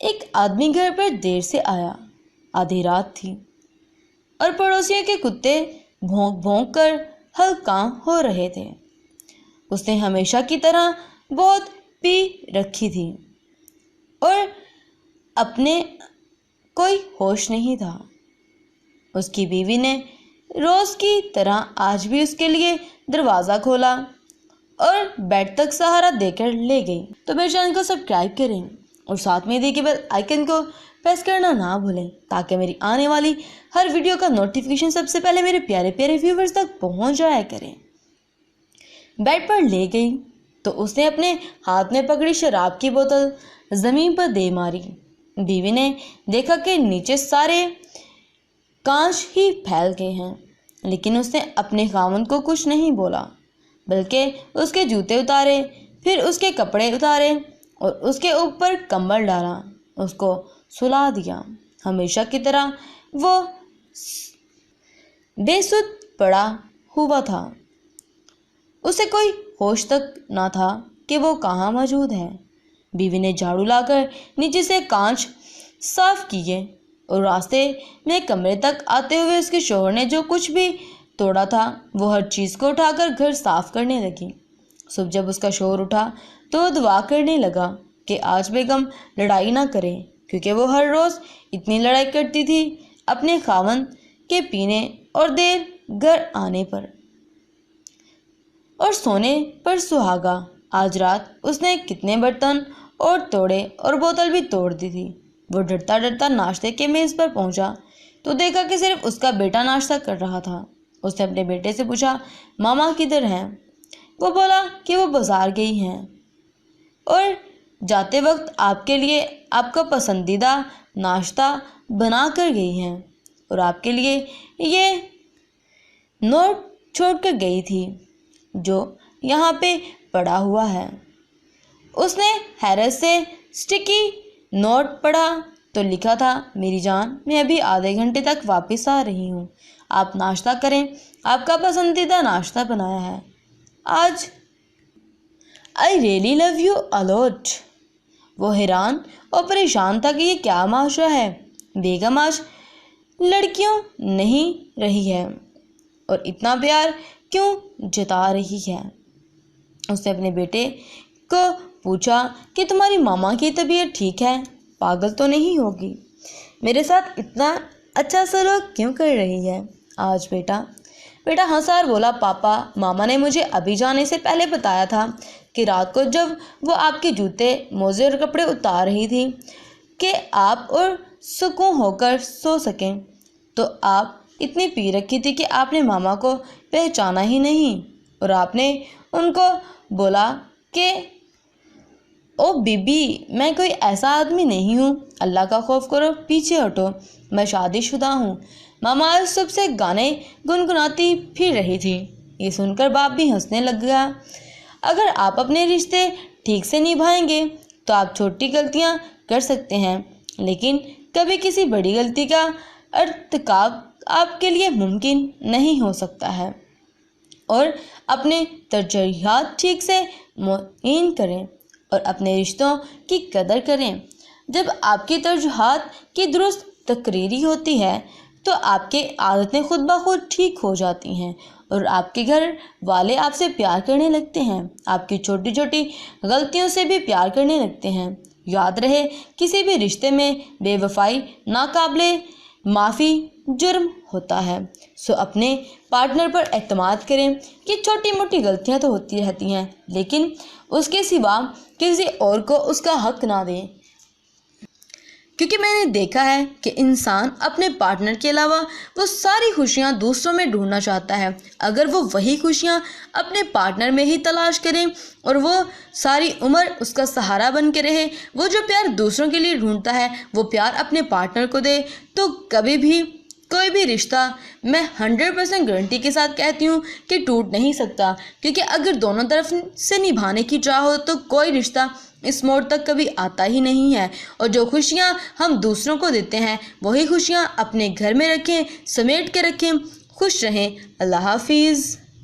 ایک آدمی گھر پر دیر سے آیا۔ آدھی رات تھی اور پڑوسیوں کے کتے بھونک بھونک کر ہلکاں ہو رہے تھے۔ اس نے ہمیشہ کی طرح بہت پی رکھی تھی اور اپنے کوئی ہوش نہیں تھا۔ اس کی بیوی نے روز کی طرح آج بھی اس کے لیے دروازہ کھولا اور بیڈ تک سہارا دے کر لے گئی۔ تو میرے چینل کو سبسکرائب کریں اور ساتھ میں دی کے بیل آئیکن کو پریس کرنا نہ بھولیں تاکہ میری آنے والی ہر ویڈیو کا نوٹیفیکیشن سب سے پہلے میرے پیارے پیارے ویورز تک پہنچ جایا کریں۔ بیڈ پر لے گئی تو اس نے اپنے ہاتھ میں پکڑی شراب کی بوتل زمین پر دے ماری۔ بیوی نے دیکھا کہ نیچے سارے کانچ ہی پھیل گئے ہیں، لیکن اس نے اپنے خاوند کو کچھ نہیں بولا بلکہ اس کے جوتے اتارے، پھر اس کے کپڑے اتارے اور اس کے اوپر کمبل ڈالا، اس کو سلا دیا۔ ہمیشہ کی طرح وہ بے سدھ پڑا ہوا تھا، اسے کوئی ہوش تک نہ تھا کہ وہ کہاں موجود ہے۔ بیوی نے جھاڑو لا کر نیچے سے کانچ صاف کیے اور راستے میں کمرے تک آتے ہوئے اس کے شوہر نے جو کچھ بھی توڑا تھا وہ ہر چیز کو اٹھا کر گھر صاف کرنے لگی۔ صبح جب اس کا شوہر اٹھا تو وہ دعا کرنے لگا کہ آج بیگم لڑائی نہ کرے، کیونکہ وہ ہر روز اتنی لڑائی کرتی تھی اپنے خاوند کے پینے اور دیر گھر آنے پر اور سونے پر سہاگا۔ آج رات اس نے کتنے برتن اور توڑے اور بوتل بھی توڑ دی تھی۔ وہ ڈرتا ڈرتا ناشتے کے میز پر پہنچا تو دیکھا کہ صرف اس کا بیٹا ناشتہ کر رہا تھا۔ اس نے اپنے بیٹے سے پوچھا، ماما کدھر ہیں؟ وہ بولا کہ وہ بازار گئی ہیں اور جاتے وقت آپ کے لیے آپ کا پسندیدہ ناشتہ بنا کر گئی ہیں اور آپ کے لیے یہ نوٹ چھوڑ کر گئی تھی جو یہاں پہ پڑا ہوا ہے۔ اس نے حیرت سے سٹیکی نوٹ پڑھا تو لکھا تھا، میری جان، میں ابھی آدھے گھنٹے تک واپس آ رہی ہوں، آپ ناشتہ کریں، آپ کا پسندیدہ ناشتہ بنایا ہے آج۔ I really love you a lot۔ وہ حیران اور پریشان تھا کہ یہ کیا معاشرہ ہے، بیگم آج لڑکیوں نہیں رہی ہے اور اتنا پیار کیوں جتا رہی ہے۔ اس نے اپنے بیٹے کو پوچھا کہ تمہاری ماما کی طبیعت ٹھیک ہے، پاگل تو نہیں ہوگی، میرے ساتھ اتنا اچھا سلوک کیوں کر رہی ہے آج؟ بیٹا ہنسا اور بولا، پاپا، ماما نے مجھے ابھی جانے سے پہلے بتایا تھا کہ رات کو جب وہ آپ کے جوتے، موزے اور کپڑے اتار رہی تھی کہ آپ اور سکون ہو کر سو سکیں، تو آپ اتنی پی رکھی تھی کہ آپ نے ماما کو پہچانا ہی نہیں اور آپ نے ان کو بولا کہ او بی بی، میں کوئی ایسا آدمی نہیں ہوں، اللہ کا خوف کرو، پیچھے ہٹو، میں شادی شدہ ہوں۔ ماما آج صبح سے گانے گنگناتی پھر رہی تھی۔ یہ سن کر باپ بھی ہنسنے لگ گیا۔ اگر آپ اپنے رشتے ٹھیک سے نبھائیں گے تو آپ چھوٹی غلطیاں کر سکتے ہیں، لیکن کبھی کسی بڑی غلطی کا ارتکاب آپ کے لیے ممکن نہیں ہو سکتا ہے۔ اور اپنے ترجیحات ٹھیک سے معین کریں اور اپنے رشتوں کی قدر کریں۔ جب آپ کی ترجیحات کی درست تقرری ہوتی ہے تو آپ کی عادتیں خود بخود ٹھیک ہو جاتی ہیں اور آپ کے گھر والے آپ سے پیار کرنے لگتے ہیں، آپ کی چھوٹی چھوٹی غلطیوں سے بھی پیار کرنے لگتے ہیں۔ یاد رہے، کسی بھی رشتے میں بے وفائی ناقابل معافی جرم ہوتا ہے۔ سو اپنے پارٹنر پر اعتماد کریں کہ چھوٹی موٹی غلطیاں تو ہوتی رہتی ہیں، لیکن اس کے سوا کسی اور کو اس کا حق نہ دیں، کیونکہ میں نے دیکھا ہے کہ انسان اپنے پارٹنر کے علاوہ وہ ساری خوشیاں دوسروں میں ڈھونڈنا چاہتا ہے۔ اگر وہ وہی خوشیاں اپنے پارٹنر میں ہی تلاش کریں اور وہ ساری عمر اس کا سہارا بن کے رہے، وہ جو پیار دوسروں کے لیے ڈھونڈتا ہے وہ پیار اپنے پارٹنر کو دے، تو کبھی بھی کوئی بھی رشتہ، میں 100% گارنٹی کے ساتھ کہتی ہوں کہ ٹوٹ نہیں سکتا، کیونکہ اگر دونوں طرف سے نبھانے کی چاہ ہو تو کوئی رشتہ اس موڑ تک کبھی آتا ہی نہیں ہے۔ اور جو خوشیاں ہم دوسروں کو دیتے ہیں وہی خوشیاں اپنے گھر میں رکھیں، سمیٹ کے رکھیں۔ خوش رہیں۔ اللہ حافظ۔